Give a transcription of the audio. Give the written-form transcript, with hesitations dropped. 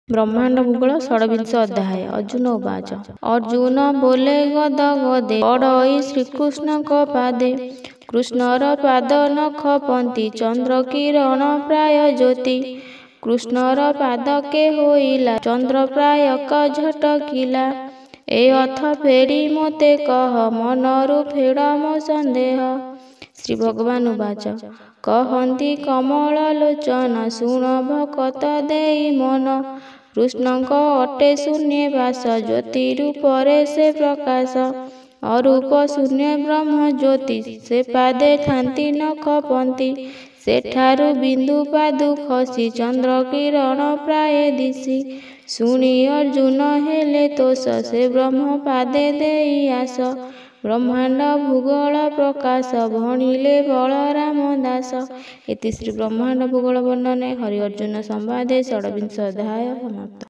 ବ୍ରହ୍ମାଣ୍ଡ ଭୂଗୋଳ ଷଡ଼ବିଂଶ ଅଧ୍ୟାୟ। ଅର୍ଜୁନ ଉବାଚ। ଅର୍ଜୁନ ବୋଲେ ଗଦ ଗଦେ ପଡ଼ଇ ଶ୍ରୀକୃଷ୍ଣଙ୍କ ପାଦେ। କୃଷ୍ଣର ପାଦ ନଖ ପନ୍ତି ଚନ୍ଦ୍ର କିରଣ ପ୍ରାୟ ଜ୍ୟୋତି। କୃଷ୍ଣର ପାଦକେ ହୋଇଲା ଚନ୍ଦ୍ର ପ୍ରାୟ ଝଟକିଲା। ଏ ଅଥ ଫେରି ମୋତେ କହ ମନରୁ ଫେଡ଼ ମୋ ସନ୍ଦେହ। ଶ୍ରୀ ଭଗବାନ ଉବାଚ। କହନ୍ତି କମଳ ଲୋଚନ ଶୁଣ ଭକତ ଦେଇ ମନ। କୃଷ୍ଣଙ୍କ ଅଟେ ଶୂନ୍ୟ ବାସ ଜ୍ୟୋତି ରୂପରେ ସେ ପ୍ରକାଶ। ଅରୂପ ଶୂନ୍ୟ ବ୍ରହ୍ମ ଜ୍ୟୋତି ସେ ପାଦେ ଥାନ୍ତି ନଖ ପନ୍ତି। ସେଠାରୁ ବିନ୍ଦୁ ପାଦୁ ଖସି ଚନ୍ଦ୍ର କିରଣ ପ୍ରାୟ ଦିଶି। ଶୁଣି ଅର୍ଜୁନ ହେଲେ ତୋଷ ସେ ବ୍ରହ୍ମ ପାଦେ ଦେଇ ଆସ। ବ୍ରହ୍ମାଣ୍ଡ ଭୂଗୋଳ ପ୍ରକାଶ ଭଣିଲେ ବଳରାମ ଦାସ। ଇତି ଶ୍ରୀ ବ୍ରହ୍ମାଣ୍ଡ ଭୂଗୋଳ ବର୍ଣ୍ଣନେ ହରି ଅର୍ଜୁନ ସମ୍ବାଦେ ଷଡ଼ବିଂଶ ଅଧ୍ୟାୟ ସମାପ୍ତ।